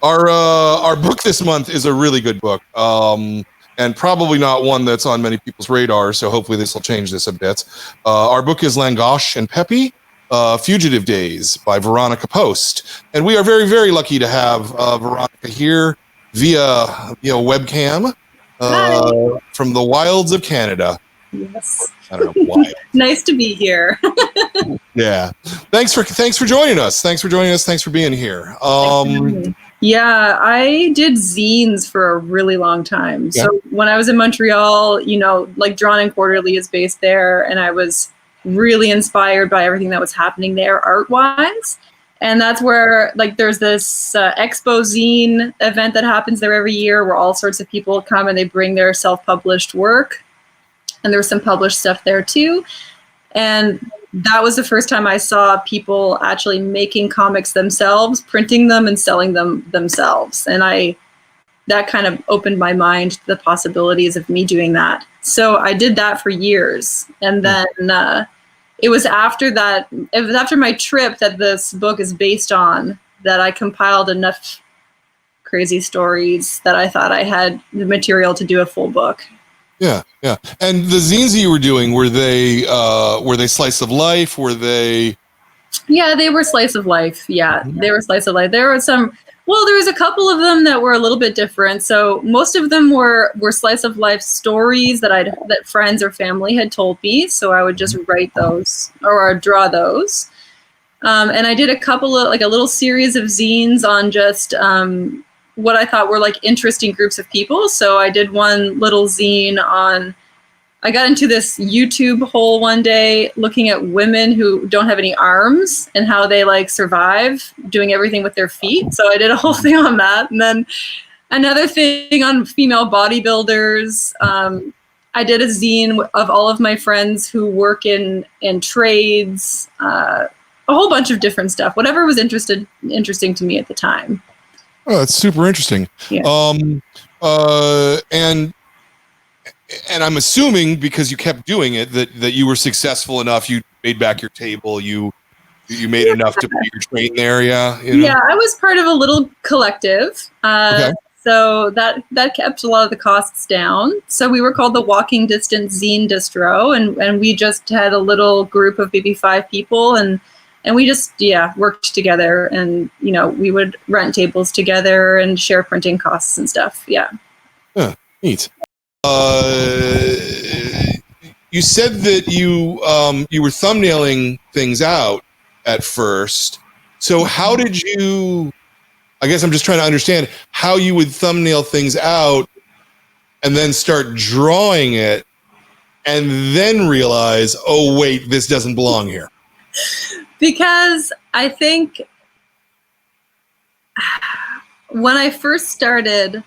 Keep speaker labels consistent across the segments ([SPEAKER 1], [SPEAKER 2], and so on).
[SPEAKER 1] Our book this month is a really good book, and probably not one that's on many people's radar. So hopefully this will change this a bit. Our book is Langosh and Peppi, Fugitive Days by Veronica Post, and we are very, very lucky to have Veronica here via webcam from the wilds of Canada.
[SPEAKER 2] Yes.
[SPEAKER 1] I don't know why.
[SPEAKER 2] Nice to be here.
[SPEAKER 1] Yeah. Thanks for joining us. Thanks for being here.
[SPEAKER 2] Yeah, I did zines for a really long time.
[SPEAKER 1] Yeah.
[SPEAKER 2] So when I was in Montreal, like Drawn and Quarterly is based there, and I was really inspired by everything that was happening there art-wise. And that's where, like, there's this Expo Zine event that happens there every year where all sorts of people come and they bring their self-published work. And there was some published stuff there too. And that was the first time I saw people actually making comics themselves, printing them and selling them themselves. And that kind of opened my mind to the possibilities of me doing that. So I did that for years. And then it was after my trip that this book is based on that I compiled enough crazy stories that I thought I had the material to do a full book.
[SPEAKER 1] Yeah. And the zines that you were doing, were they slice of life? Were they?
[SPEAKER 2] Yeah, they were slice of life. Yeah, they were slice of life. There was a couple of them that were a little bit different. So most of them were slice of life stories that friends or family had told me. So I would just write those or draw those. And I did a couple of, like, a little series of zines on just what I thought were like interesting groups of people. So I did one little zine on, I got into this YouTube hole one day looking at women who don't have any arms and how they like survive doing everything with their feet. So I did a whole thing on that. And then another thing on female bodybuilders. I did a zine of all of my friends who work in trades, a whole bunch of different stuff, whatever was interesting to me at the time.
[SPEAKER 1] Oh, that's super interesting.
[SPEAKER 2] Yeah.
[SPEAKER 1] And I'm assuming because you kept doing it that you were successful enough. You made back your table. You made enough to pay your train there. Yeah.
[SPEAKER 2] Yeah, I was part of a little collective.
[SPEAKER 1] Okay.
[SPEAKER 2] So that kept a lot of the costs down. So we were called the Walking Distance Zine Distro, and we just had a little group of maybe 5 people, and we just, worked together, and, we would rent tables together and share printing costs and stuff. Yeah.
[SPEAKER 1] Yeah, neat. You said that you were thumbnailing things out at first. So how did you, I guess I'm just trying to understand how you would thumbnail things out and then start drawing it and then realize, oh, wait, this doesn't belong here.
[SPEAKER 2] Because I think when I first started,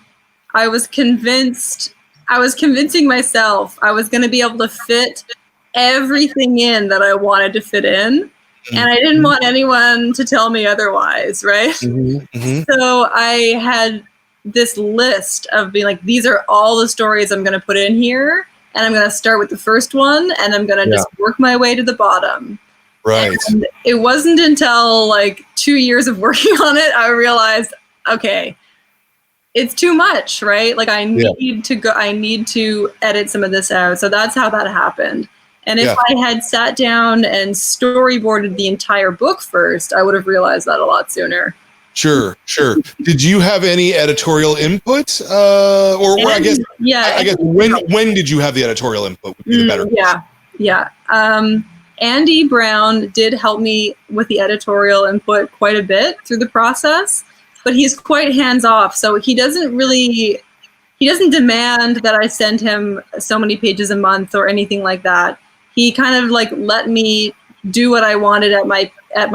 [SPEAKER 2] I was convincing myself I was going to be able to fit everything in that I wanted to fit in. And I didn't want anyone to tell me otherwise, right? So I had this list of being like, these are all the stories I'm going to put in here. And I'm going to start with the first one, and I'm going to just work my way to the bottom.
[SPEAKER 1] Right.
[SPEAKER 2] And it wasn't until like 2 years of working on it, I realized, okay, it's too much, right? Like I need to edit some of this out. So that's how that happened. And if I had sat down and storyboarded the entire book first, I would have realized that a lot sooner.
[SPEAKER 1] Sure. Did you have any editorial input? I guess when did you have the editorial input would be the better question.
[SPEAKER 2] Yeah. Andy Brown did help me with the editorial input quite a bit through the process, but he's quite hands-off. So he doesn't demand that I send him so many pages a month or anything like that. He kind of like let me do what I wanted at my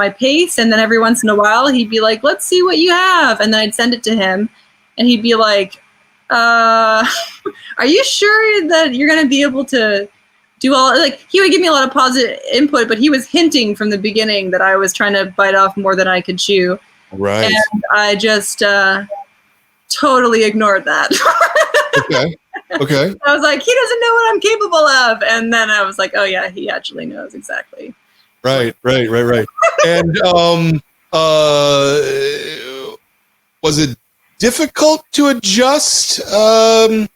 [SPEAKER 2] pace. And then every once in a while he'd be like, let's see what you have. And then I'd send it to him and he'd be like, are you sure that you're going to be able to do all, like, he would give me a lot of positive input, but he was hinting from the beginning that I was trying to bite off more than I could chew.
[SPEAKER 1] Right.
[SPEAKER 2] And I just totally ignored that.
[SPEAKER 1] Okay.
[SPEAKER 2] I was like, he doesn't know what I'm capable of. And then I was like, oh yeah, he actually knows exactly.
[SPEAKER 1] Right. And was it difficult to adjust on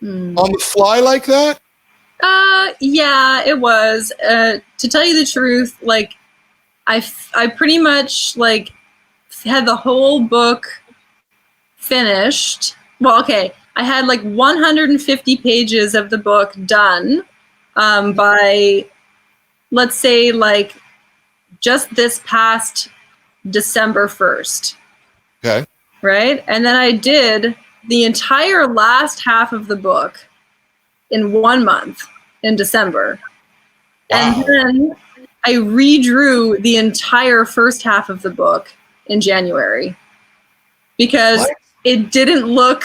[SPEAKER 1] the fly like that?
[SPEAKER 2] Yeah, it was. To tell you the truth, like I pretty much like had the whole book finished. Well, okay, I had like 150 pages of the book done by, let's say, like just this past December 1st.
[SPEAKER 1] Okay.
[SPEAKER 2] Right? And then I did the entire last half of the book in 1 month in December.
[SPEAKER 1] Wow.
[SPEAKER 2] And then I redrew the entire first half of the book in January because it didn't look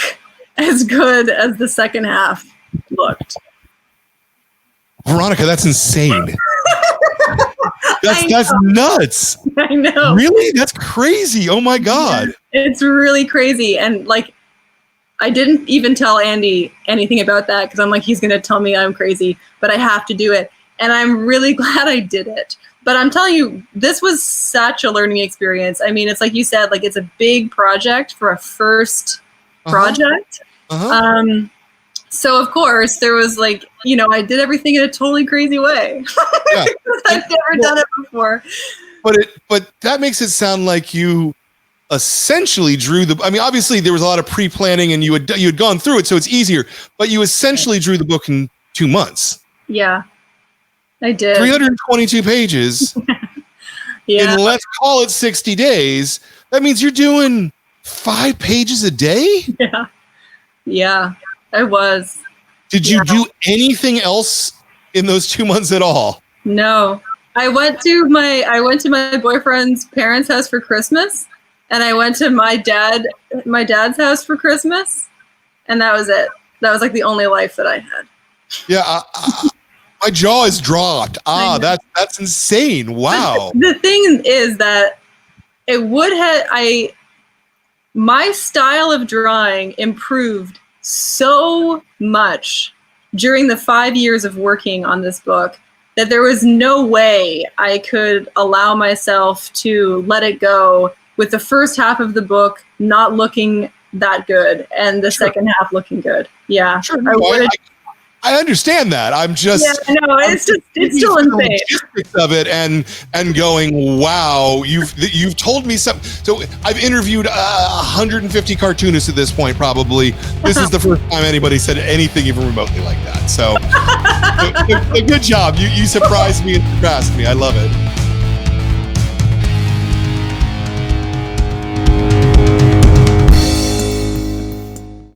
[SPEAKER 2] as good as the second half looked.
[SPEAKER 1] Veronica, that's insane. That's nuts.
[SPEAKER 2] I know.
[SPEAKER 1] Really? That's crazy. Oh my God.
[SPEAKER 2] It's really crazy. And like, I didn't even tell Andy anything about that because I'm like, he's going to tell me I'm crazy, but I have to do it. And I'm really glad I did it. But I'm telling you, this was such a learning experience. I mean, it's like you said, like it's a big project for a first project. So of course there was like, you know, I did everything in a totally crazy way. Yeah. I've never done it before.
[SPEAKER 1] But that makes it sound like you essentially drew I mean, obviously there was a lot of pre-planning and you had gone through it, so it's easier, but you essentially drew the book in 2 months.
[SPEAKER 2] Yeah, I did.
[SPEAKER 1] 322 pages.
[SPEAKER 2] Yeah.
[SPEAKER 1] In, let's call it 60 days. That means you're doing 5 pages a day?
[SPEAKER 2] Yeah. Yeah, I was.
[SPEAKER 1] Did you do anything else in those 2 months at all?
[SPEAKER 2] No. I went to my boyfriend's parents' house for Christmas, and I went to my dad's house for Christmas, and that was it. That was like the only life that I had.
[SPEAKER 1] Yeah, my jaw is dropped. That's insane. Wow.
[SPEAKER 2] The thing is that my style of drawing improved so much during the 5 years of working on this book that there was no way I could allow myself to let it go with the first half of the book not looking that good and the second half looking good. Yeah.
[SPEAKER 1] Sure. I understand that. I'm just
[SPEAKER 2] it's still insane.
[SPEAKER 1] Logistics of it and going, wow, you've told me something. So I've interviewed 150 cartoonists at this point, probably. This is the first time anybody said anything even remotely like that. So good job. You surprised me and surpassed me. I love it.